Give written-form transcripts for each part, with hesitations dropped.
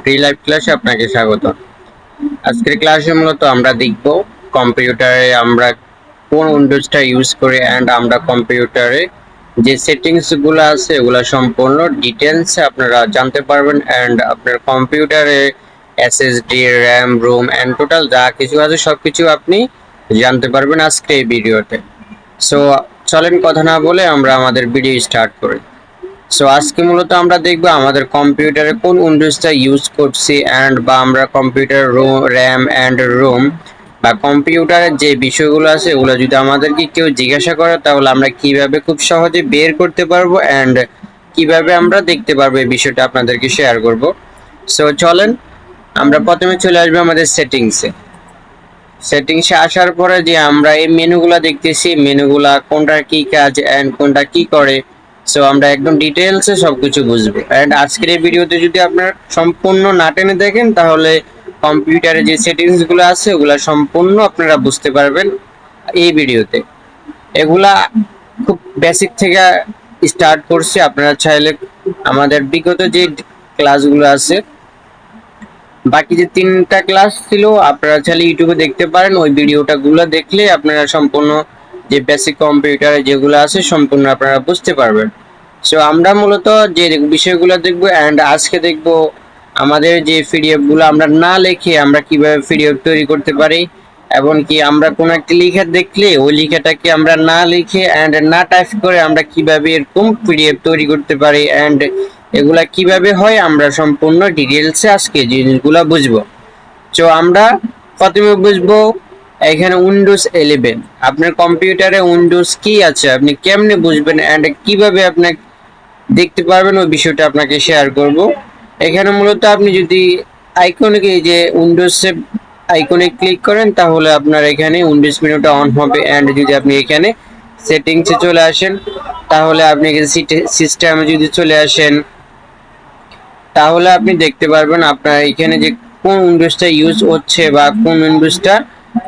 Free live ক্লাসে আপনাকে স্বাগত। আজকের ক্লাসে মূলত আমরা দেখব কম্পিউটারে আমরা কোন উইন্ডোজটা ইউজ করি এন্ড আমরা কম্পিউটারে যে সেটিংস গুলো আছে এগুলা সম্পূর্ণ ডিটেইলস আপনারা জানতে পারবেন এন্ড আপনার কম্পিউটারে SSD, RAM, ROM and total যা কিছু আছে সবকিছু আপনি জানতে পারবেন আজকে এই ভিডিওতে। সো চলেন কথা না বলে আমরা আমাদের ভিডিও স্টার্ট করি। সো আজকে মূলত আমরা দেখব আমাদের কম্পিউটারে কোন উইন্ডোজটা ইউজ করছি এন্ড বা আমরা কম্পিউটার র্যাম এন্ড রোম বা কম্পিউটারের যে বিষয়গুলো আছে এগুলো যদি আমাদেরকে কেউ জিজ্ঞাসা করে তাহলে আমরা কিভাবে খুব সহজে বের করতে পারবো এন্ড কিভাবে আমরা দেখতে পারবো এই বিষয়টা আপনাদেরকে শেয়ার করব। সো চলেন আমরা প্রথমে চলে আসবো আমাদের সেটিংসে আসার পরে যে আমরা এই মেনুগুলা দেখতেছি, মেনুগুলা কোনটার কি কাজ এন্ড কোনটা কি করে, সো আমরা একদম ডিটেইলসে সবকিছু বুঝবো। এন্ড আজকের এই ভিডিওতে যদি আপনারা সম্পূর্ণ না টেনে দেখেন তাহলে কম্পিউটারে যে সেটিংস গুলো আছে ওগুলা সম্পূর্ণ আপনারা বুঝতে পারবেন এই ভিডিওতে। এগুলা খুব বেসিক থেকে স্টার্ট করছি, আপনারা চাইলে আমাদের বিগত যে ক্লাসগুলো আছে বাকি যে 3টা ক্লাস ছিল আপনারা চাইলে ইউটিউবে দেখতে পারেন, ওই ভিডিওটা গুলো দেখলে আপনারা সম্পূর্ণ যে বেসিক কম্পিউটারে যেগুলো আছে সম্পূর্ণ আপনারা বুঝতে পারবেন। সো আমরা মূলত যে বিষয়গুলো দেখবো এন্ড আজকে দেখবো আমাদের যে পিডিএফ গুলো আমরা না লিখে আমরা কিভাবে পিডিএফ তৈরি করতে পারি, এবং কি আমরা কোনো একটা লেখা দেখলে ওই লেখাটাকে আমরা না লিখে এন্ড না টাইপ করে আমরা কিভাবে এরকম পিডিএফ তৈরি করতে পারি এন্ড এগুলা কিভাবে হয় আমরা সম্পূর্ণ ডিটেইলসে আজকে জিনিসগুলা বুঝবো। তো আমরা প্রথমে বুঝবো এখানে উইন্ডোজ 11 আপনার কম্পিউটারে উইন্ডোজ কি আছে আপনি কেমনে বুঝবেন এন্ড কিভাবে আপনি দেখতে পারবেন ওই বিষয়টা আপনাকে শেয়ার করব। এখানে মূলত আপনি যদি আইকনে যে উইন্ডোজ আইকনে ক্লিক করেন তাহলে আপনার এখানে উইন্ডোজ মেনুটা অন হবে এন্ড যদি আপনি এখানে সেটিংসে চলে আসেন তাহলে আপনি সিস্টেমে যদি চলে আসেন তাহলে আপনি দেখতে পারবেন আপনার এখানে যে কোন উইন্ডোজটা ইউজ হচ্ছে বা কোন উইন্ডোজটা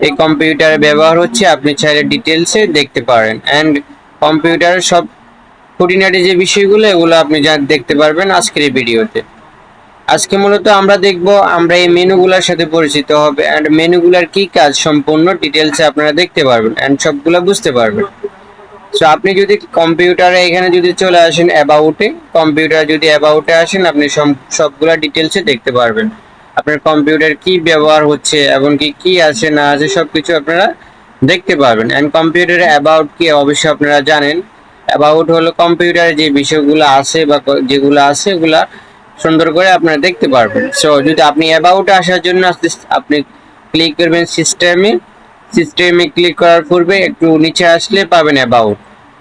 এই কম্পিউটারে ব্যবহার হচ্ছে আপনি চাইলে ডিটেইলসে দেখতে পারেন এন্ড কম্পিউটারের সব খুঁটিনাটি যে বিষয়গুলো এগুলো আপনি যা দেখতে পারবেন আজকের এই ভিডিওতে। আজকে মূলত আমরা দেখব আমরা এই মেনুগুলোর সাথে পরিচিত হবে এন্ড মেনুগুলোর কি কাজ সম্পূর্ণ ডিটেইলসে আপনারা দেখতে পারবেন এন্ড সবগুলো বুঝতে পারবেন। সো আপনি যদি কম্পিউটারে এখানে যদি চলে আসেন অ্যাবাউটে, কম্পিউটার যদি অ্যাবাউটে আসেন আপনি সবগুলা ডিটেইলসে দেখতে পারবেন আপনার কম্পিউটার কি ব্যবহার হচ্ছে এবং কি কি আছে না আছে সবকিছু আপনারা দেখতে পারবেন। এন্ড কম্পিউটারে অ্যাবাউট কি অবশ্যই আপনারা জানেন, অ্যাবাউট হলো কম্পিউটারে যে বিষয়গুলো আছে বা যেগুলো আছে ওগুলা সুন্দর করে আপনারা দেখতে পারবেন। সো যদি আপনি অ্যাবাউটে আসার জন্য আপনি ক্লিক করবেন সিস্টেমে ক্লিক করার পূর্বে একটু নিচে আসলে পাবেন অ্যাবাউট।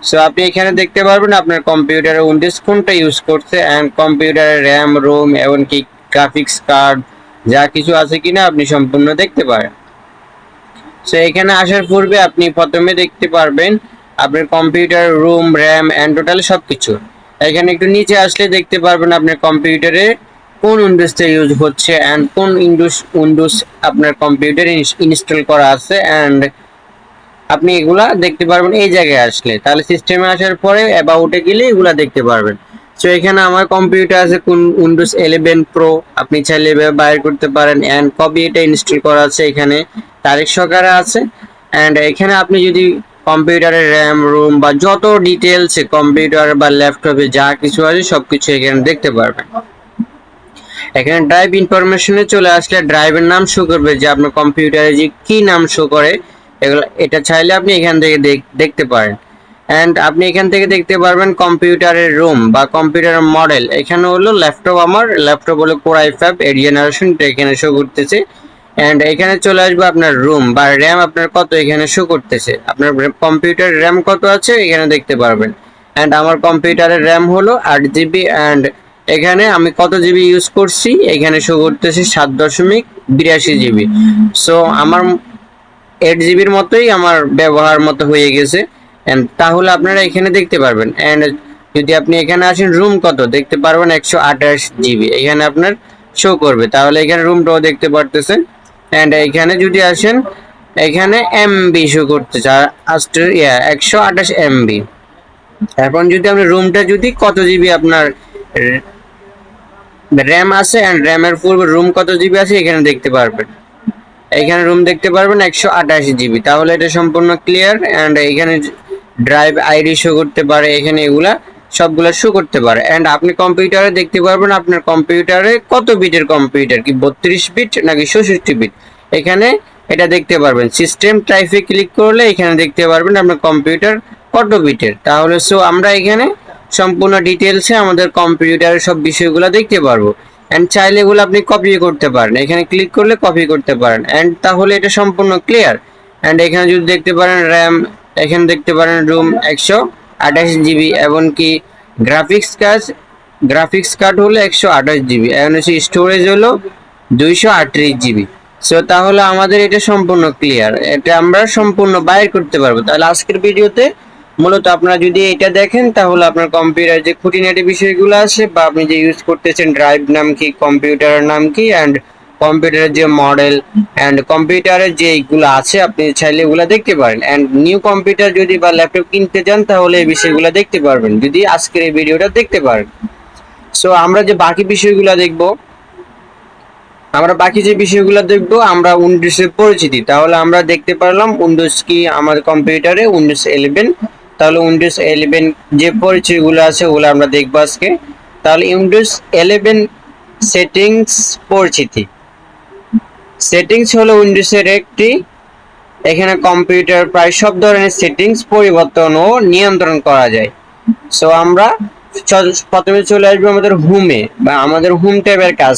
সো আপনি এখানে দেখতে পারবেন আপনার কম্পিউটারে উইন্ডোজ কোনটা ইউজ করছে এন্ড কম্পিউটারে র্যাম, রোম এমনকি গ্রাফিক্স কার্ড যা কিছু আছে কিনা আপনি সম্পূর্ণ দেখতে পারেন। সো এখানে আসার পূর্বে আপনি প্রথমে দেখতে পারবেন আপনার computer ROM, RAM and total সবকিছু। এখানে একটু নিচে আসলে দেখতে পারবেন আপনার কম্পিউটারে কোন উইন্ডোজটা ইউজ হচ্ছে এন্ড কোন উইন্ডোজ আপনার কম্পিউটারে ইনস্টল করা আছে এন্ড আপনি এগুলা দেখতে পারবেন এই জায়গায় আসলে। তাহলে সিস্টেমে আসার পরে অ্যাবাউটে গেলে এগুলা দেখতে পারবেন। সো এখানে আমার কম্পিউটার আছে কোন উইন্ডোজ 11 প্রো, আপনি চাইলে এভাবে বাইর করতে পারেন এন্ড কবে এটা ইনস্টল করা আছে এখানে তারিখ সহকারে আছে এন্ড এখানে আপনি যদি কম্পিউটারের র্যাম, রোম বা যত ডিটেইলস কম্পিউটার বা ল্যাপটপে যা কিছু আছে সবকিছু এখানে দেখতে পারবেন। এখানে ড্রাইভ ইনফরমেশনে চলে আসলে ড্রাইভের নাম শো করবে যে আপনার কম্পিউটারে যে কি নাম শো করে এগুলো, এটা চাইলে আপনি এখান থেকে দেখতে পারেন এন্ড আপনি এখান থেকে দেখতে পারবেন কম্পিউটারের রোম বা কম্পিউটারের মডেল। এখানে হলো ল্যাপটপ, আমার ল্যাপটপ হলো কোর i5 8 জেনারেশন, এটা এখানে শো করতেছে এন্ড এখানে চলে আসবে আপনার রোম বা র্যাম আপনার কত এখানে শো করতেছে, আপনার কম্পিউটারের র্যাম কত আছে এখানে দেখতে পারবেন এন্ড আমার কম্পিউটারের র্যাম হলো 8 জিবি এন্ড এখানে আমি কত জিবি ইউজ করছি এখানে শো করতেছি 7.82 জিবি। সো আমার 8 জিবির মতোই আমার ব্যবহার মতো হয়ে গেছে এন্ড তাহলে আপনারা এখানে দেখতে পারবেন এন্ড যদি আপনি এখানে আসেন রুম কত দেখতে পারবেন 128 জিবি এখানে আপনার শো করবে, তাহলে এখানে রুমটাও দেখতে পারতেছেন এন্ড এখানে যদি আসেন এখানে এমবি শো করতেছে 128 MB। এখন যদি আপনি রুমটা যদি কত জিবি আপনার র্যাম আছে এন্ড র্যামের পূর্বে রুম কত জিবি আছে এখানে দেখতে পারবেন। এখানে রুম দেখতে পারবেন 128 জিবি। তাহলে এটা সম্পূর্ণ ক্লিয়ার। এন্ড এখানে ড্রাইভ আইডি শো করতে পারে, এখানে এগুলা সবগুলা শো করতে পারে। এন্ড আপনি কম্পিউটারে দেখতে পারবেন আপনার কম্পিউটারে কত বিটের কম্পিউটার, কি 32 বিট নাকি 64 বিট, এখানে এটা দেখতে পারবেন। সিস্টেম টাইপে ক্লিক করলে এখানে দেখতে পারবেন আপনার কম্পিউটার কত বিটের। তাহলে সো আমরা এখানে সম্পূর্ণ ডিটেলসে আমাদের কম্পিউটারের সব বিষয়গুলো দেখতে পারবো। এন্ড চাইলে এগুলো আপনি কপি করতে পারেন, এখানে ক্লিক করলে কপি করতে পারেন। এন্ড তাহলে এটা সম্পূর্ণ ক্লিয়ার। এন্ড এখানে যদি দেখতে পারেন র্যাম, এখানে দেখতে পারেন রুম 128 জিবি, এমনকি গ্রাফিক্স কার্ড হলো 128 জিবি, এখন হচ্ছে স্টোরেজ হলো 238 জিবি। সো তাহলে আমাদের এটা সম্পূর্ণ ক্লিয়ার, এটা আমরা সম্পূর্ণ বাইর করতে পারবো। তাহলে আজকের ভিডিওতে মূলত আপনারা যদি এটা দেখেন তাহলে আপনার কম্পিউটার যে খুঁটিনাটি বিষয়গুলো আছে বা আপনি যে ইউজ করতেছেন ড্রাইভ নাম কি, কম্পিউটারের নাম কি, এন্ড কম্পিউটারের যে মডেল এন্ড কম্পিউটারের যে এইগুলো আছে আপনি চাইলে এগুলো দেখতে পারেন। এন্ড নিউ কম্পিউটার যদি বা ল্যাপটপ কিনতে চান তাহলে এই বিষয়গুলো দেখতে পারবেন যদি আজকের এই ভিডিওটা দেখতে পারেন। সো আমরা যে বাকি বিষয়গুলো দেখবো, আমরা উইন্ডোজের পরিচিতি। তাহলে আমরা দেখতে পারলাম উইন্ডোজ কি আমাদের কম্পিউটারে, উইন্ডোজ 11। তাহলে উইন্ডোজ 11 যে পরিচয়গুলো আছে ওগুলো আমরা দেখবো আজকে। তাহলে উইন্ডোজ 11 সেটিংস পরিচিতি। সেটিংস হলো উইন্ডোজের একটি, এখানে কম্পিউটার প্রায় সব ধরনের সেটিংস পরিবর্তন ও নিয়ন্ত্রণ করা যায়। সো আমরা প্রথমে চলে আসবো আমাদের হোমে বা আমাদের হোম ট্যাবের কাজ,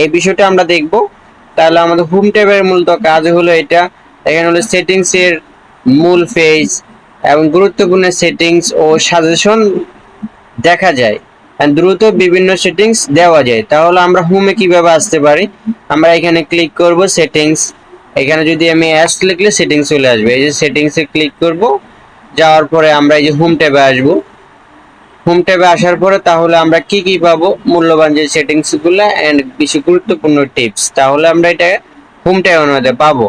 এই বিষয়টা আমরা দেখব। তাহলে আমাদের হোম ট্যাবের মূলত কাজ হলো এটা, এখানে হলো সেটিংস এর মূল পেজ এবং গুরুত্বপূর্ণ সেটিংস ও সাজেশন দেখা যায়, দ্রুত বিভিন্ন সেটিংস দেওয়া যায়। তাহলে আমরা হোমে কিভাবে আসতে পারি, আমরা এখানে ক্লিক করব সেটিংস, এখানে যদি আমি অ্যাস লিখলে সেটিংস চলে আসবে, এই যে সেটিংসে ক্লিক করব, যাওয়ার পরে আমরা এই যে হোম ট্যাবে আসবো। হোম ট্যাবে আসার পরে তাহলে আমরা কি কি পাবো, মূল্যবান যে সেটিংস গুলো এন্ড কিছু গুরুত্বপূর্ণ টিপস, তাহলে আমরা এটা হোম ট্যাবের মধ্যে পাবো।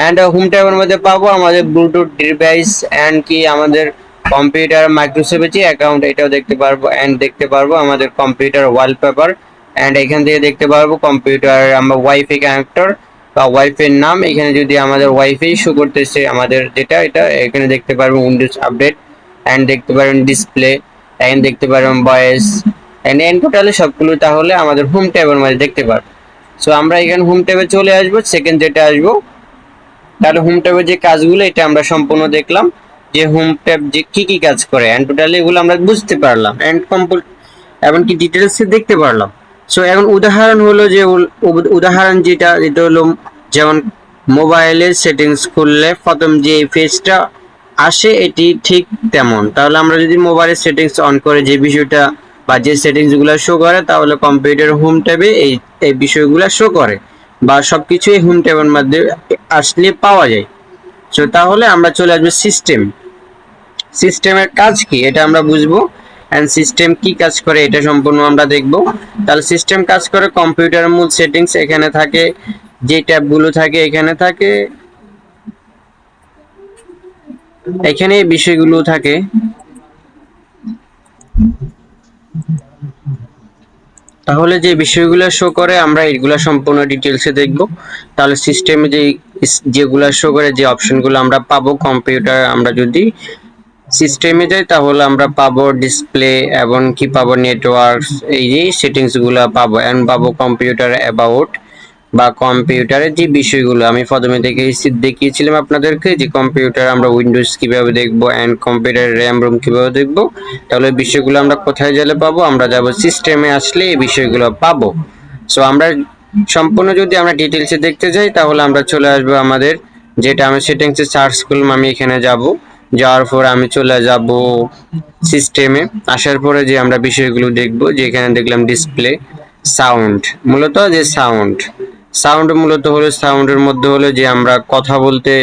এন্ড হোম ট্যাবের মধ্যে পাবো আমাদের ব্লুটুথ ডিভাইস এন্ড কি আমাদের কম্পিউটার মাইক্রোসফট যে অ্যাকাউন্ট এটাও দেখতে পারবো। এন্ড দেখতে পারবো আমাদের কম্পিউটার ওয়ালপেপার, এন্ড এখান থেকে দেখতে পারবো কম্পিউটার আমরা ওয়াইফাই কানেক্টর বা ওয়াইফাই নাম, এখানে যদি আমাদের ওয়াইফাই শো করতেছে আমাদের যেটা এটা, এখানে দেখতে পারবো উইন্ডোজ আপডেট, এন্ড দেখতে পারবেন ডিসপ্লে, এখানে দেখতে পারবেন ভয়েস এন্ড টোটালি সবগুলো তাহলে আমাদের হোম ট্যাবের মধ্যে দেখতে পারবো। সো আমরা এখানে হোম ট্যাবে চলে আসবো, সেকেন্ড যেটা আসবো, তাহলে হোম ট্যাবের যে কাজগুলো এটা আমরা সম্পূর্ণ দেখলাম যে হোম ট্যাব যে কি কি কাজ করে, এন্ড টোটালি এগুলো আমরা বুঝতে পারলাম এন্ড কমপ্লিট এমনকি ডিটেলসে দেখতে পারলাম। সো এখন উদাহরণ হলো যে উদাহরণ যেটা হলো যেমন মোবাইলের সেটিংস খুললে প্রথম যে পেজটা আসে এটি ঠিক তেমন। তাহলে আমরা যদি মোবাইলের সেটিংস অন করে যে বিষয়টা বা যে সেটিংস গুলো শো করে তাহলে কম্পিউটার হোম ট্যাবে এই এই বিষয়গুলো শো করে বা সবকিছুই হোম ট্যাবের মধ্যে আসলে পাওয়া যায়। সো তাহলে আমরা চলে আসবো সিস্টেম। সিস্টেমের কাজ কি এটা আমরা বুঝবো, এন্ড সিস্টেম কি কাজ করে এটা সম্পূর্ণ আমরা দেখব। তাহলে সিস্টেম কাজ করে কম্পিউটারের মূল সেটিংস এখানে থাকে, যে ট্যাবগুলো থাকে এখানে থাকে, এখানে এই বিষয়গুলো থাকে। তাহলে যে বিষয়গুলো শো করে আমরা এগুলা সম্পূর্ণ ডিটেলসে দেখব। তাহলে সিস্টেমে যেগুলা শো করে যে অপশনগুলো আমরা পাবো কম্পিউটার, আমরা যদি সিস্টেমে যাই তাহলে আমরা পাবো ডিসপ্লে এবং কি পাবো নেটওয়ার্ক, এই যে সেটিংস গুলো পাবো। এন্ড পাবো কম্পিউটার অ্যাবাউট বা কম্পিউটারের যে বিষয়গুলো আমি প্রথমে দেখিয়েছিলাম আপনাদেরকে যে কম্পিউটার আমরা উইন্ডোজ কিভাবে দেখবো এন্ড কম্পিউটারের র্যাম রোম কিভাবে দেখবো। তাহলে এই বিষয়গুলো আমরা কোথায় গেলে পাবো, আমরা যাব সিস্টেমে, আসলে এই বিষয়গুলো পাবো। সো আমরা সম্পূর্ণ যদি আমরা ডিটেলসে দেখতে যাই তাহলে আমরা চলে আসবো আমাদের যেটা আমি সেটিংসে সার্চ করলাম, আমি এখানে যাব, যাওয়ার পর আমি চলে যাব সিস্টেমে। আসার পরে যে আমরা বিষয়গুলো দেখবো, যে এখানে দেখলাম ডিসপ্লে, সাউন্ড, মূলত যে সাউন্ড মূলত হলো সাউন্ডের মধ্যে হলো যে আমরা কথা বলতে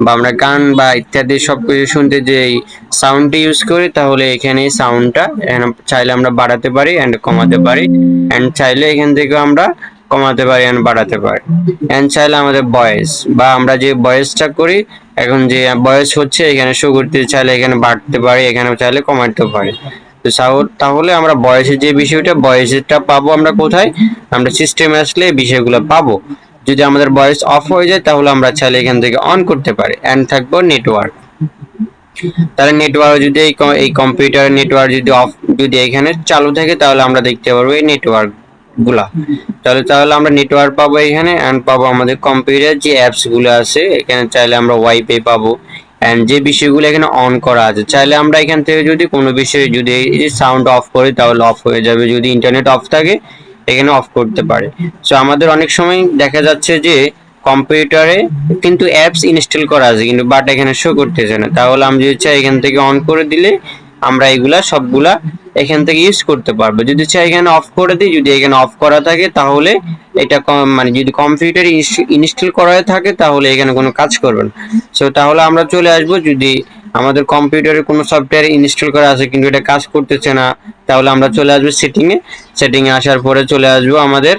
বা আমরা গান বা ইত্যাদি সবকিছু শুনতে যে সাউন্ডটি ইউজ করি, তাহলে এখানে সাউন্ডটা চাইলে আমরা বাড়াতে পারি এন্ড কমাতে পারি, এন্ড চাইলে এখান থেকে আমরা কমাতে পারি এন্ড বাড়াতে পারি। এন্ড চাইলে আমাদের ভয়েস বা আমরা যে ভয়েসটা করি এখন যে ভয়েস হচ্ছে এখানে শো করতে চাইলে এখানে বাড়তে পারি, এখানে চাইলে কমাতে পারি। তো তাহলে আমরা ভয়েসের যে বিষয়টা, ভয়েসটা পাবো আমরা কোথায়? আমরা সিস্টেমে আসলে এই বিষয়গুলো পাবো। যদি আমাদের ভয়েস অফ হয়ে যায় তাহলে আমরা চাইলে এখান থেকে অন করতে পারি। এন্ড থাকবো নেটওয়ার্ক। তাহলে নেটওয়ার্ক যদি এই কম্পিউটারের নেটওয়ার্ক যদি অফ, যদি এখানে চালু থাকে তাহলে আমরা দেখতে পারবো এই নেটওয়ার্ক গুলা। তাহলে আমরা নেটওয়ার্ক পাবো এখানে, এন্ড পাবো আমাদের কম্পিউটার যে অ্যাপস গুলো আছে এখানে, চাইলে আমরা ওয়াইফাই পাবো। এন্ড যে বিষয়গুলো এখানে অন করা আছে, চাইলে আমরা এখান থেকে যদি কোনো বিষয়ে যদি সাউন্ড অফ করি তাহলে অফ হয়ে যাবে, যদি ইন্টারনেট অফ থাকে এখানে অফ করতে পারে। সো আমাদের অনেক সময় দেখা যাচ্ছে যে কম্পিউটারে কিন্তু অ্যাপস ইনস্টল করা আছে কিন্তু বাট এখানে শো করতেছে না, তাহলে আমি যদি চাই এখান থেকে অন করে দিলে আমরা এগুলা সবগুলা এখান থেকে ইউজ করতে পারবো। যদি চাই এখানে অফ করে দিই, যদি এখানে অফ করা থাকে তাহলে এটা মানে যদি কম্পিউটার ইনস্টল করা থাকে তাহলে এখানে কোনো কাজ করবে না। সো তাহলে আমরা চলে আসবো, যদি আমাদের কম্পিউটারে কোনো সফটওয়্যার ইনস্টল করা আছে কিন্তু এটা কাজ করতেছে না, তাহলে আমরা চলে আসবো সেটিংয়ে আসার পরে চলে আসবো আমাদের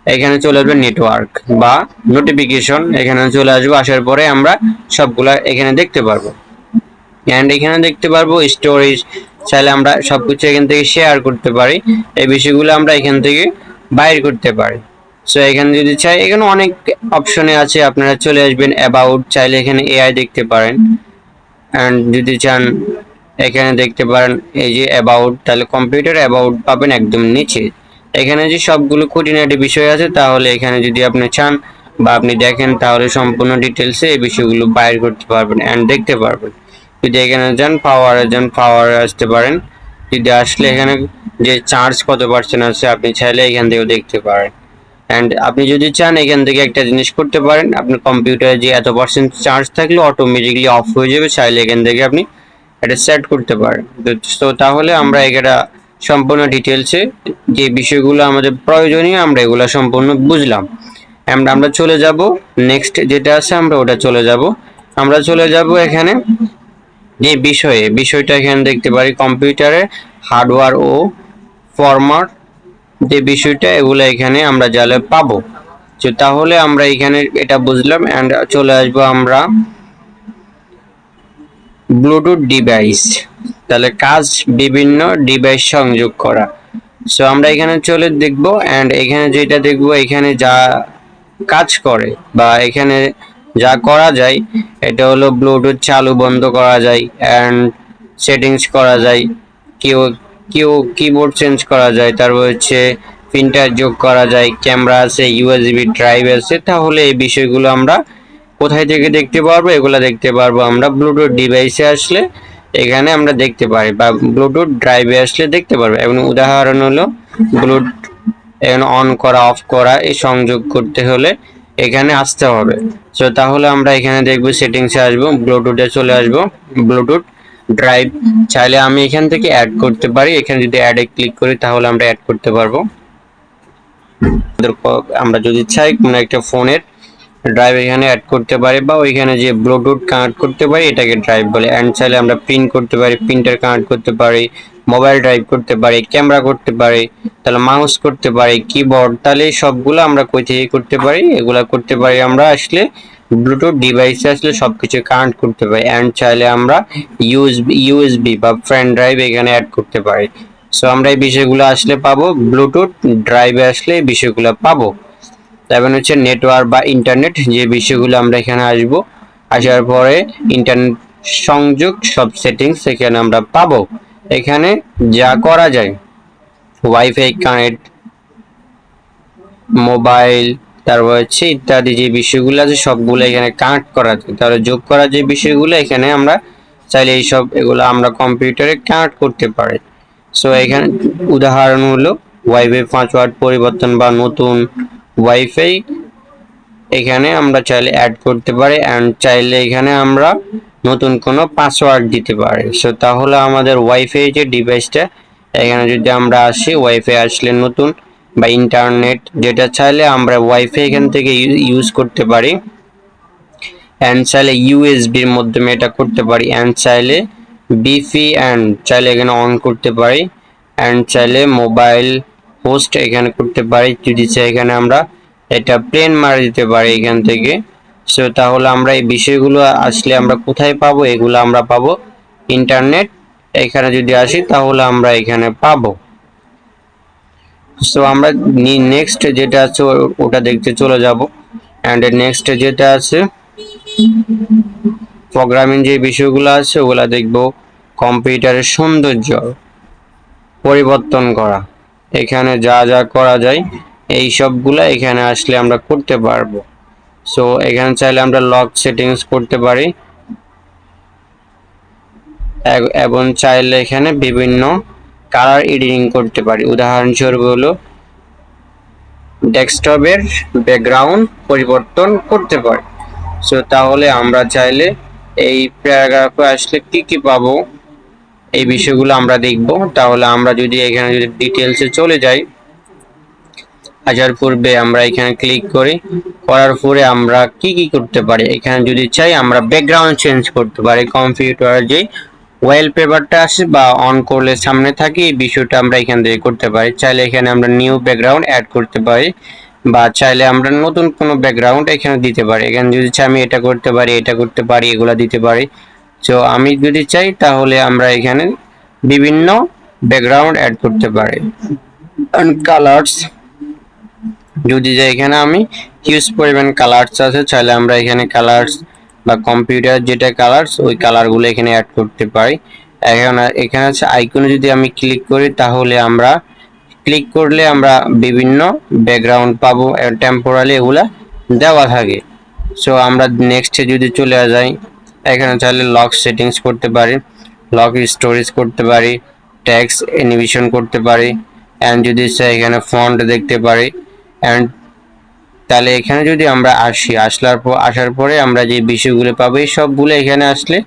এখানে চলে আসবে নেটওয়ার্ক বা নোটিফিকেশন, এখানে চলে আসবো। আসার পরে আমরা সবগুলা এখানে দেখতে পারবো। এন্ড এখানে দেখতে পারবো স্টোরেজ, চাইলে আমরা সবকিছু এখান থেকে শেয়ার করতে পারি, এই বিষয়গুলো আমরা এখান থেকে বাইর করতে পারি। সো এখানে যদি চাই, এখানে অনেক অপশনে আছে, আপনারা চলে আসবেন অ্যাবাউট, চাইলে এখানে এআই দেখতে পারেন। এন্ড যদি চান এখানে দেখতে পারেন এই যে অ্যাবাউট, তাহলে কম্পিউটার অ্যাবাউট পাবেন একদম নিচে। এখানে যে সবগুলো খুঁটিনাটি বিষয় আছে, তাহলে এখানে যদি আপনি চান বা আপনি দেখেন তাহলে সম্পূর্ণ ডিটেলসে এই বিষয়গুলো বাইর করতে পারবেন এন্ড দেখতে পারবেন। যদি এখানে যান পাওয়ারে আসতে পারেন, যদি আসলে এখানে যে চার্জ কত পার্সেন্ট আছে আপনি চাইলে এখান থেকেও দেখতে পারেন। এন্ড আপনি যদি চান এখান থেকে একটা জিনিস করতে পারেন, আপনার কম্পিউটারে যে এত পার্সেন্ট চার্জ থাকলে অটোমেটিকলি অফ হয়ে যাবে, চাইলে এখান থেকে আপনি এটা সেট করতে পারেন। তো তাহলে আমরা এটা সম্পূর্ণ ডিটেলসে যে বিষয়গুলো আমাদের প্রয়োজনীয় আমরা এগুলো সম্পূর্ণ বুঝলাম। আমরা চলে যাব নেক্সট যেটা আছে, আমরা ওটা চলে যাব। আমরা চলে যাব এখানে যে বিষয়টা এখানে দেখতে পারি কম্পিউটারের হার্ডওয়্যার ও ফরম্যাট যে বিষয়টা, এগুলো এখানে আমরা জালে পাবো। তো তাহলে আমরা এখানে এটা বুঝলাম। এন্ড চলে আসবো আমরা ব্লুটুথ ডিভাইস, তাহলে কাজ বিভিন্ন ডিভাইস সংযোগ করা। সো আমরা এখানে চলে দেখবো, এন্ড এখানে যেটা দেখবো এখানে যা কাজ করে বা এখানে যা করা যায় এটা হলো ব্লুটুথ চালু বন্ধ করা যায়, এন্ড সেটিংস করা যায়, কিউ কিউ কিবোর্ড চেঞ্জ করা যায়, তারপর হচ্ছে প্রিন্টার যোগ করা যায়, ক্যামেরা আছে, ইউএসবি ড্রাইভ আছে। তাহলে এই বিষয়গুলো আমরা কোথায় থেকে দেখতে পারবো? এগুলা দেখতে পারবো আমরা ব্লুটুথ ডিভাইসে আসলে এখানে আমরা দেখতে পারি, বা ব্লুটুথ ড্রাইভে আসলে দেখতে পারবো। এবং উদাহরণ হলো ব্লুটুথ এখানে অন করা অফ করা, এই সংযোগ করতে হলে এখানে আসতে হবে। সো তাহলে আমরা এখানে দেখবো সেটিংসে আসবো, ব্লুটুথে চলে আসবো, ব্লুটুথ ড্রাইভ, চাইলে আমি এখান থেকে অ্যাড করতে পারি। এখানে যদি অ্যাডে ক্লিক করি তাহলে আমরা অ্যাড করতে পারবো। আমরা যদি চাই কোনো একটা ফোনের ড্রাইভ এখানে অ্যাড করতে পারি, বা ওইখানে যে ব্লুটুথ কানেক্ট করতে পারি এটাকে ড্রাইভ বলে। এন্ড চাইলে আমরা প্রিন্ট করতে পারি, প্রিন্টার কানেক্ট করতে পারি, মোবাইল ড্রাইভ করতে পারি, ক্যামেরা করতে পারি, তাহলে মাউস করতে পারি, কিবোর্ড, তাহলে সবগুলো আমরা কই থেকে করতে পারি? এগুলা করতে পারি আমরা আসলে ব্লুটুথ ডিভাইসে আসলে সবকিছু কানেক্ট করতে পারি। এন্ড চাইলে আমরা ইউএসবি বা ফ্রেন্ড ড্রাইভ এখানে অ্যাড করতে পারি। সো আমরা এই বিষয়গুলো আসলে পাবো, ব্লুটুথ ড্রাইভে আসলে এই বিষয়গুলো পাবো। তারপর হচ্ছে নেটওয়ার্ক বা ইন্টারনেট, যে বিষয়গুলো আমরা এখানে আসবো, আসার পরে ইন্টারনেট সংযোগ সব সেটিংস এখানে আমরা পাবো। এখানে যা করা যায় ওয়াইফাই কানেক্ট, মোবাইল, তারপর হচ্ছে ইত্যাদি যে বিষয়গুলো আছে সবগুলো এখানে কানেক্ট করা যায়। তাহলে যোগ করা যে বিষয়গুলো এখানে আমরা চাইলে এইসব এগুলো আমরা কম্পিউটারে কানেক্ট করতে পারি। সো এখানে উদাহরণ হলো ওয়াইফাই পাসওয়ার্ড পরিবর্তন বা নতুন ওয়াইফাই এখানে আমরা চাইলে অ্যাড করতে পারি, এন্ড চাইলে এখানে আমরা নতুন কোনো পাসওয়ার্ড দিতে পারি। সো তাহলে আমাদের ওয়াইফাই যে ডিভাইসটা এখানে যদি আমরা আসি, ওয়াইফাই আসলে নতুন বা ইন্টারনেট যেটা চাইলে আমরা ওয়াইফাই এখান থেকে ইউজ করতে পারি, এন্ড চাইলে ইউএসবির মাধ্যমে এটা করতে পারি, এন্ড চাইলে বিপি এন্ড চাইলে এখানে অন করতে পারি, এন্ড চাইলে মোবাইল হোস্ট এখানে করতে পারি। যদি চাই এখানে আমরা এটা প্লেন মারা দিতে পারি এখান থেকে। সো তাহলে আমরা এই বিষয়গুলো আসলে আমরা কোথায় পাবো? এগুলো আমরা পাবো ইন্টারনেট এখানে যদি আসি তাহলে আমরা এখানে পাবো। সো আমরা নেক্সট যেটা আছে ওটা দেখতে চলে যাব। এন্ড নেক্সট যেটা আছে প্রোগ্রামিং যে বিষয়গুলো আছে ওগুলা দেখব। কম্পিউটারের সৌন্দর্য পরিবর্তন করা, এখানে যা যা করা যায় এই সবগুলা এখানে আসলে আমরা করতে পারবো। সো এখানে চাইলে আমরা লক সেটিংস করতে পারি এবং চাইলে এখানে বিভিন্ন কালার এডিটিং করতে পারি। উদাহরণস্বরূপ হলো ডেস্কটপের ব্যাকগ্রাউন্ড পরিবর্তন করতে পারি। সো তাহলে আমরা চাইলে এই প্যারাগ্রাফে আসলে কি কি পাবো এই বিষয়গুলো আমরা দেখব। তাহলে আমরা যদি এখানে যদি ডিটেলসে চলে যাই, আসার পূর্বে আমরা এখানে ক্লিক করি, করার পরে আমরা কি কি করতে পারি, এখানে যদি চাই আমরা ব্যাকগ্রাউন্ড চেঞ্জ করতে পারি। কম্পিউটারের যে ওয়ালপেপারটা আছে বা অন করলে সামনে থাকে এই বিষয়টা আমরা এখান থেকে করতে পারি। চাইলে এখানে আমরা নিউ ব্যাকগ্রাউন্ড অ্যাড করতে পারি বা চাইলে আমরা নতুন কোনো ব্যাকগ্রাউন্ড এখানে দিতে পারি। এখানে যদি চাই আমি এটা করতে পারি, এটা করতে পারি, এগুলা দিতে পারি। তো আমি যদি চাই তাহলে আমরা এখানে বিভিন্ন ব্যাকগ্রাউন্ড অ্যাড করতে পারি। কালার্স যদি যাই এখানে আমি হিউজ পরিমাণ কালার্স আছে, চাইলে আমরা এখানে কালার্স বা কম্পিউটার যেটা কালার্স ওই কালারগুলো এখানে অ্যাড করতে পারি। এখানে আছে আইকনে যদি আমি ক্লিক করি তাহলে আমরা ক্লিক করলে আমরা বিভিন্ন ব্যাকগ্রাউন্ড পাবো, টেম্পোরালি এগুলা দেওয়া থাকে। সো আমরা নেক্সটে যদি চলে যাই, এখানে চাইলে লক সেটিংস করতে পারি, লক স্টোরেজ করতে পারি, টেক্সট অ্যানিমেশন করতে পারি, এন্ড যদি চাই এখানে ফন্ট দেখতে পারি। এন্ড তাহলে এখানে যদি আমরা আসার পরে আমরা যে বিষয়গুলো পাবো এই সবগুলো এখানে আসলে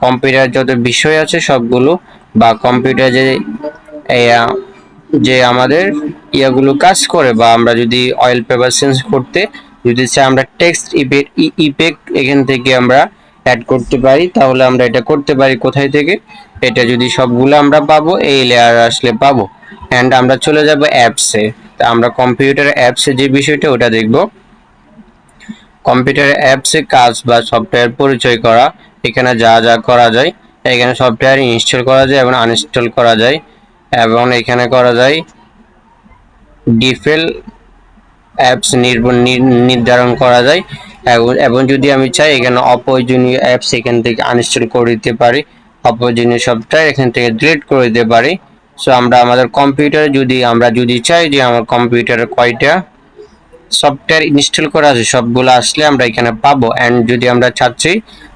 কম্পিউটার যত বিষয় আছে সবগুলো বা কম্পিউটার যে আমাদের ইয়াগুলো কাজ করে বা আমরা যদি অয়েল পেপার চেঞ্জ করতে যদি চাই আমরা টেক্সট ইফেক্ট এখান থেকে আমরা অ্যাড করতে পারি, তাহলে আমরা এটা করতে পারি কোথায় থেকে, এটা যদি সবগুলো আমরা পাবো এই লেয়ার আসলে পাবো। এন্ড আমরা চলে যাব অ্যাপসে। তা আমরা কম্পিউটার অ্যাপসে যে বিষয়টা ওটা দেখব। কম্পিউটার অ্যাপসে কাজ বা সফটওয়্যার পরিচয় করা, এখানে যা যা করা যায়, এখানে সফটওয়্যার ইনস্টল করা যায় এবং আনইনস্টল করা যায় এবং এখানে করা যায় ডিফল্ট অ্যাপস নির্ধারণ করা যায় এবং যদি আমি চাই এখানে অপ্রয়োজনীয় অ্যাপস এখান থেকে আনইনস্টল করে দিতে পারি, অপ্রয়োজনীয় সফটওয়্যার এখান থেকে ডিলিট করে দিতে পারি। সো আমরা আমাদের কম্পিউটারে যদি চাই যে আমার কম্পিউটারে কয়টা সফটওয়্যার ইনস্টল করা আছে সবগুলো আসলে আমরা এখানে পাবো। এন্ড যদি আমরা চাচ্ছি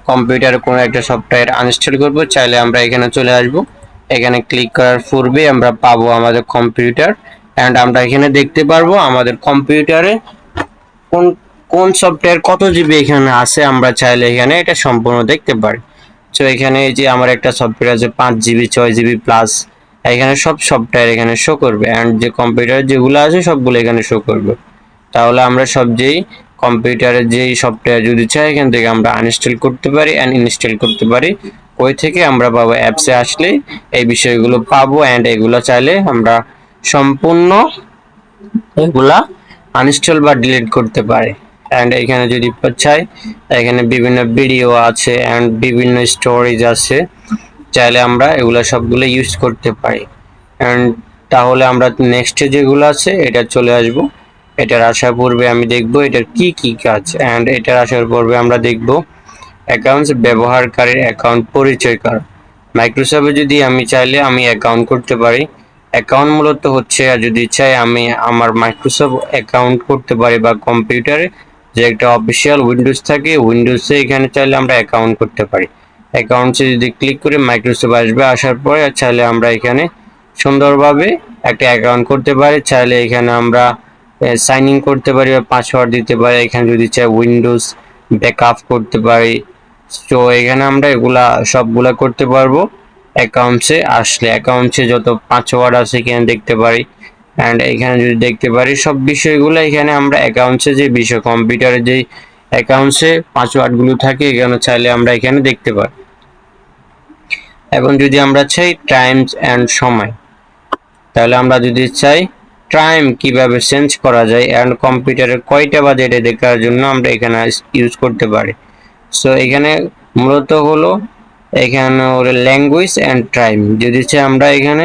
কম্পিউটারে কোনো একটা সফটওয়্যার আনইনস্টল করব, চাইলে আমরা এখানে চলে আসব, এখানে ক্লিক করার পূর্বে আমরা পাবো আমাদের কম্পিউটার। এন্ড আমরা এখানে দেখতে পারবো আমাদের কম্পিউটারে কোন কোন সফটওয়্যার কত জিবি এখানে আছে, আমরা চাইলে এখানে এটা সম্পূর্ণ দেখতে পারি। তো এখানে এই যে আমার একটা সফটওয়্যার আছে 5 জিবি 6 জিবি প্লাস, এখানে সব সফটওয়্যার এখানে শো করবে এন্ড যে কম্পিউটার যেগুলো আছে সবগুলো এখানে শো করবে। তাহলে আমরা যেই কম্পিউটারের যেই সফটওয়্যার যদি চাই এখান থেকে আমরা আনইনস্টল করতে পারি এন্ড ইনস্টল করতে পারি। ওই থেকে আমরা পাবো অ্যাপসে আসলে এই বিষয়গুলো পাবো এন্ড এগুলো চাইলে আমরা সম্পূর্ণ এগুলা আনইনস্টল বা ডিলিট করতে পারি। এন্ড এখানে যদি চাই এখানে বিভিন্ন ভিডিও আছে এন্ড বিভিন্ন স্টোরেজ আছে, চাইলে আমরা এগুলা সবগুলো ইউজ করতে পারি। এন্ড তাহলে আমরা নেক্সট যেগুলো আছে এটা চলে আসব। এটার আসার পূর্বে আমি দেখব এটার কি কি কাজ। এন্ড এটার আসার পূর্বে আমরা দেখব অ্যাকাউন্টস, ব্যবহারকারীর অ্যাকাউন্ট পরিচয় করা। মাইক্রোসফটে যদি আমি চাইলে আমি অ্যাকাউন্ট করতে পারি। অ্যাকাউন্ট মূলত হচ্ছে যদি চাই আমি আমার মাইক্রোসফট অ্যাকাউন্ট করতে পারি বা কম্পিউটারে যে একটা অফিসিয়াল উইন্ডোজ থাকে উইন্ডোজে এখানে চাইলে আমরা অ্যাকাউন্ট করতে পারি। অ্যাকাউন্টসে যদি ক্লিক করে মাইক্রোসফট আসবে, আসার পরে চাইলে আমরা এখানে সুন্দরভাবে একটা অ্যাকাউন্ট করতে পারি। চাইলে এখানে আমরা সাইন ইন করতে পারি বা পাসওয়ার্ড দিতে পারি। এখানে যদি চাই উইন্ডোজ ব্যাকআপ করতে পারি। তো এখানে আমরা এগুলা সবগুলা করতে পারবো। অ্যাকাউন্টসে আসলে অ্যাকাউন্টসে যত পাসওয়ার্ড আছে এখানে দেখতে পারি এন্ড এখানে যদি দেখতে পারি সব বিষয়গুলো এখানে আমরা অ্যাকাউন্টসে যে বিষয় কম্পিউটারে যে অ্যাকাউন্টসে পাসওয়ার্ডগুলো থাকে এখানে চাইলে আমরা এখানে দেখতে পারি। এবং যদি আমরা চাই টাইমস এন্ড সময়, তাহলে আমরা যদি চাই টাইম কিভাবে চেঞ্জ করা যায় এন্ড কম্পিউটারে কয়টা বাজে এটা দেখার জন্য আমরা এখানে ইউজ করতে পারি। সো এখানে মূলত হলো এখানে হলো ল্যাঙ্গুয়েজ অ্যান্ড টাইম, যদি চাই আমরা এখানে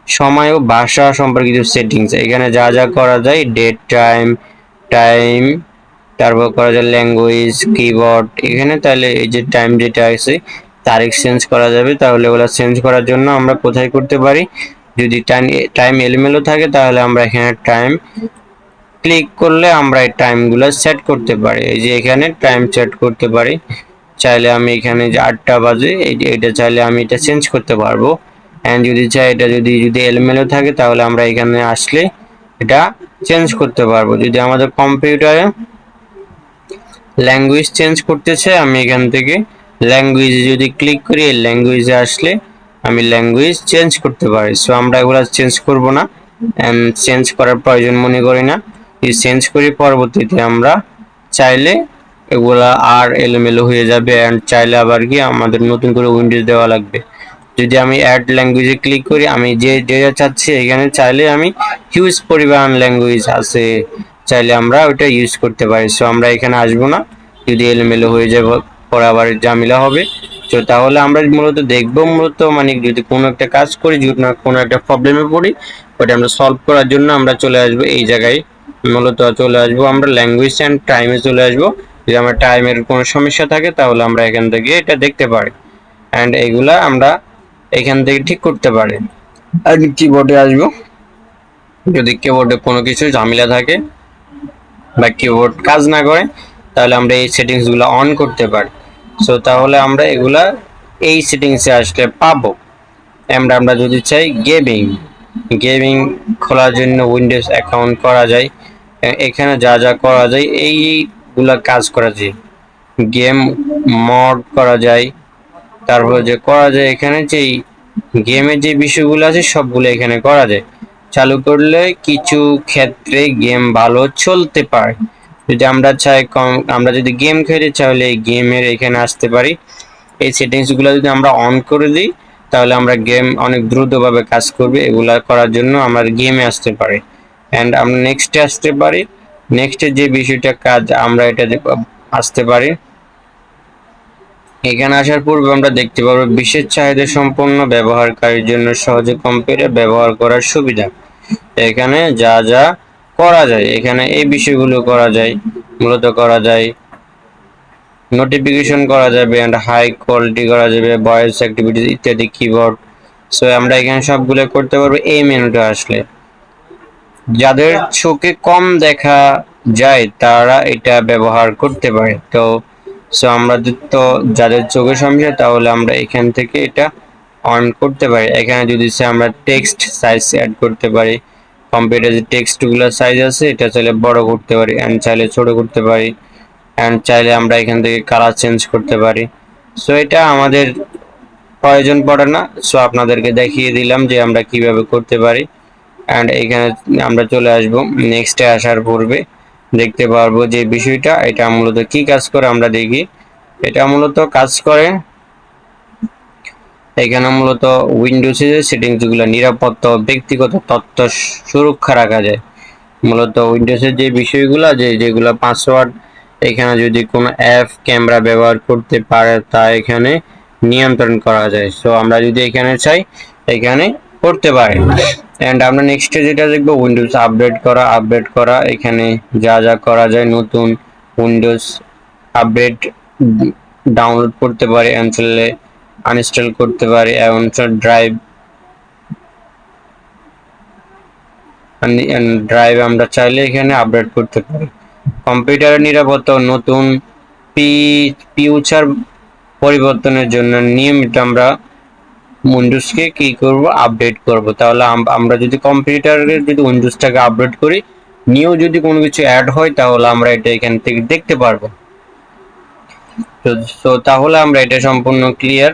সময় ও ভাষা সম্পর্কিত সেটিংস, এখানে যা যা করা যায় ডেট টাইম, তারপর করা যায় ল্যাঙ্গুয়েজ কিবোর্ড এখানে, তাহলে এই যে টাইম যেটা আছে তারিখ চেঞ্জ করা যাবে। তাহলে ওগুলো চেঞ্জ করার জন্য আমরা কোথায় করতে পারি, যদি টাইম এলোমেলো থাকে তাহলে আমরা এখানে টাইম ক্লিক করলে আমরা এই টাইমগুলো সেট করতে পারি। এই যে এখানে টাইম সেট করতে পারি, চাইলে আমি এখানে যে 8টা বাজে এটা চাইলে আমি এটা চেঞ্জ করতে পারবো। এন্ড যদি চাই এটা যদি এলোমেলো থাকে তাহলে আমরা এখানে আসলে এটা চেঞ্জ করতে পারবো। যদি আমাদের কম্পিউটারে ল্যাঙ্গুয়েজ চেঞ্জ করতে চাই, আমি এখান থেকে ল্যাঙ্গুয়েজ যদি ক্লিক করি এই ল্যাঙ্গুয়েজে আসলে আমি ল্যাঙ্গুয়েজ চেঞ্জ করতে পারি। সো আমরা এগুলো চেঞ্জ করব না, চেঞ্জ করার প্রয়োজন মনে করি না। এই চেঞ্জ করি পরবর্তীতে আমরা চাইলে এগুলা আর এলোমেলো হয়ে যাবে, এন্ড চাইলে আবার কি আমাদের নতুন করে উইন্ডোজ দেওয়া লাগবে। যদি আমি অ্যাড ল্যাঙ্গুয়েজে ক্লিক করি, আমি যে যেটা চাচ্ছি এখানে চাইলে আমি হিউজ পরিমাণ ল্যাঙ্গুয়েজ আছে, চাইলে আমরা ওইটা ইউজ করতে পারি। সো আমরা এখানে আসবো না, যদি এলোমেলো হয়ে যায় পরে আবার ঝামেলা হবে। তো তাহলে আমরা মূলত দেখবো মানে যদি কোনো একটা কাজ করি, যদি না কোনো একটা প্রবলেমে পড়ি, ওটা আমরা সলভ করার জন্য আমরা চলে আসবো এই জায়গায়, মূলত চলে আসবো আমরা ল্যাঙ্গুয়েজ অ্যান্ড টাইমে চলে আসবো। যদি আমার টাইমের কোনো সমস্যা থাকে তাহলে আমরা এখান থেকে এটা দেখতে পারি, অ্যান্ড এইগুলা আমরা এখান থেকে ঠিক করতে পারি। আর কিবোর্ডে আসবো, যদি কিবোর্ডে কোনো কিছু ঝামেলা থাকে বা কিবোর্ড কাজ না করে তাহলে আমরা এই সেটিংস গুলো অন করতে পারি। সো তাহলে আমরা এগুলা এই সেটিংসে আসলে পাবো। আমরা যদি চাই গেমিং খোলার জন্য উইন্ডোজ অ্যাকাউন্ট করা যায়, এখানে যা যা করা যায় এইগুলা কাজ করা যায়, গেম মড করা যায়, তারপর যে করা যায় এখানে যে গেমের যে বিষয়গুলো আছে সবগুলো এখানে করা যায়। চালু করলে কিছু ক্ষেত্রে গেম ভালো চলতে পারে। যদি আমরা চাই আমরা যদি গেম খেলতে চাইলে গেমের এখানে আসতে পারি। এই সেটিংস গুলো যদি আমরা অন করে দিই তাহলে আমরা গেম অনেক দ্রুতভাবে কাজ করবে। এগুলা করার জন্য আমরা গেমে আসতে পারি, এন্ড আমরা নেক্সটে আসতে পারি। নেক্সটে যে বিষয়টা কাজ আমরা এটা আসতে পারি। এখানে আসার পূর্বে আমরা দেখতে পারবো বিশেষ চাহিদা সম্পন্ন ব্যবহারকারীর জন্য সহজে কম্পিউটার ব্যবহার করার সুবিধা। এখানে যা যা করা যায় এখানে এই বিষয়গুলো করা যায়, মূলত করা যায় নোটিফিকেশন করা যাবে, এন্ড হাই কোয়ালিটি করা যাবে, ভয়েস অ্যাক্টিভিটিস ইত্যাদি কিবোর্ড। সো আমরা এখানে সবগুলো করতে পারবো এই মেনুটা আসলে। যাদের চোখে কম দেখা যায় তারা এটা ব্যবহার করতে পারে। তো সো আমাদের তো যাদের চোখের সমস্যা তাহলে আমরা এখান থেকে এটা অন করতে পারি। এখানে যদি আমরা টেক্সট সাইজ অ্যাড করতে পারি, কম্পিউটারে যে টেক্সটগুলো সাইজ আছে এটা চাইলে বড় করতে পারি, এন্ড চাইলে ছোট করতে পারি, এন্ড চাইলে আমরা এখান থেকে কালার চেঞ্জ করতে পারি। সো এটা আমাদের প্রয়োজন পড়ে না, সো আপনাদেরকে দেখিয়ে দিলাম যে আমরা কিভাবে করতে পারি। এন্ড এখানে আমরা চলে আসব, নেক্সটে আসার পূর্বে দেখতে পারবো যে বিষয়টা এটা মূলত কি কাজ করে আমরা দেখি। এটা মূলত কাজ করে এখানে মূলত উইন্ডোজের সেটিংস গুলো নিরাপত্তা ও ব্যক্তিগত তথ্য সুরক্ষা রাখা যায়। মূলত উইন্ডোজের যে বিষয়গুলো যেগুলো পাসওয়ার্ড, এখানে যদি কোনো অ্যাপ ক্যামেরা ব্যবহার করতে পারে তা এখানে নিয়ন্ত্রণ করা যায়। সো আমরা যদি এখানে চাই এখানে করতে পারি। এন্ড আমরা নেক্সটে যেটা দেখবো উইন্ডোজ আপডেট করা এখানে যা যা করা যায়, নতুন উইন্ডোজ আপডেট ডাউনলোড করতে পারি, আনইনস্টল করতে পারি, এবং ড্রাইভ আমরা চাইলে এখানে আপডেট করতে পারি। কম্পিউটারের নিরাপত্তা নতুন ফিউচার পরিবর্তনের জন্য নিয়মিত আমরা উইন্ডোজকে কি করব আপডেট করব। তাহলে আমরা যদি কম্পিউটারে যদি উইন্ডোজটাকে আপডেট করি, নিউ যদি কোনো কিছু অ্যাড হয় তাহলে আমরা এটা এখান থেকে দেখতে পারবো। তো তাহলে আমরা এটা সম্পূর্ণ ক্লিয়ার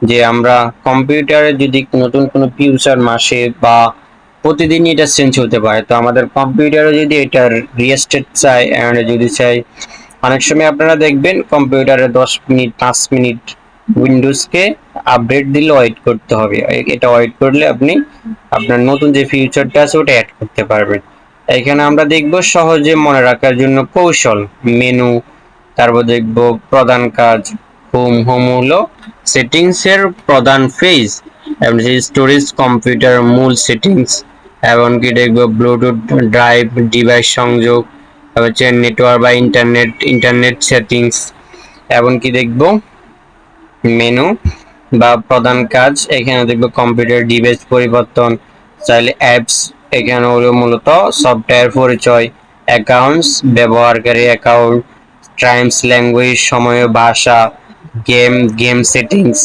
যে আমরা কম্পিউটারে যদি নতুন কোনো ফিউচার মাসে বা প্রতিদিনই এটা চেঞ্জ হতে পারে। তো আমাদের কম্পিউটারে যদি এটা রিস্টার্ট চাই, এন্ড যদি চাই অনেক সময় আপনারা দেখবেন কম্পিউটারে 10 মিনিট 5 মিনিট উইন্ডোজকে আপডেট দিলে ওয়েট করতে হবে। এটা ওয়েট করলে আপনি আপনার নতুন যে ফিউচারটা আছে ওটা অ্যাড করতে পারবেন। এখানে আমরা দেখব সহজে মনে রাখার জন্য কৌশল মেনু, তারপর দেখব প্রধান কাজ, হোম হলো সেটিংস এর প্রধান ফেজ, এবং স্টোরেজ কম্পিউটার মূল সেটিংস, এমনকি দেখবো ব্লুটুথ ড্রাইভ ডিভাইস সংযোগ, হচ্ছে নেটওয়ার্ক বা ইন্টারনেট সেটিংস, এমনকি দেখবো মেনু বা প্রধান কাজ। এখানে দেখবো কম্পিউটার ডিভাইস পরিবর্তন, চাইলে অ্যাপস, এখানে হলো মূলত সফটওয়্যার পরিচয়, অ্যাকাউন্টস ব্যবহারকারী অ্যাকাউন্ট, টাইমস ল্যাঙ্গুয়েজ সময় ভাষা, গেম সেটিংস।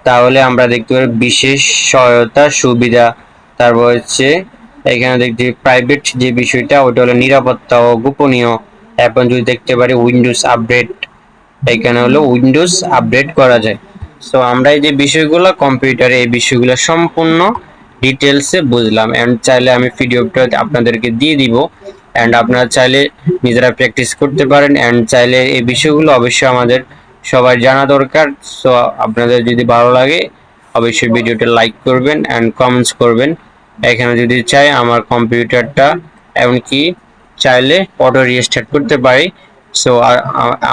তাহলে আমরা দেখতে পারি বিশেষ সহায়তা সুবিধা, তারপর হচ্ছে এখানে দেখতে প্রাইভেট যে বিষয়টা ওটা হলো নিরাপত্তা ও গোপনীয়। এখন যদি দেখতে পারি উইন্ডোজ আপডেট, এখানে হলো উইন্ডোজ আপডেট করা যায়। সো আমরা এই যে বিষয়গুলো কম্পিউটারে এই বিষয়গুলো সম্পূর্ণ ডিটেলসে বুঝলাম, এন্ড চাইলে আমি পিডিএফটা আপনাদেরকে দিয়ে দিব, এন্ড আপনারা চাইলে নিজেরা প্র্যাকটিস করতে পারেন, এন্ড চাইলে এই বিষয়গুলো অবশ্যই আমাদের সবার জানা দরকার। সো আপনাদের যদি ভালো লাগে অবশ্যই ভিডিওটা লাইক করবেন এন্ড কমেন্টস করবেন। এখানে যদি চাই আমার কম্পিউটারটা এমনকি চাইলে অটো রিস্টার্ট করতে পারি। সো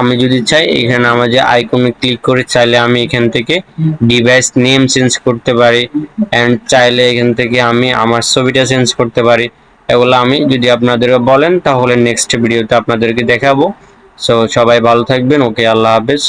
আমি যদি চাই এখানে আমার যে আইকনে ক্লিক করে চাইলে আমি এখান থেকে ডিভাইস নেম চেঞ্জ করতে পারি, এন্ড চাইলে এখান থেকে আমি আমার ছবিটা চেঞ্জ করতে পারি। এগুলো আমি যদি আপনাদেরকে বলেন তাহলে নেক্সট ভিডিওতে আপনাদেরকে দেখাবো। সো সবাই ভালো থাকবেন, ওকে, আল্লাহ হাফেজ।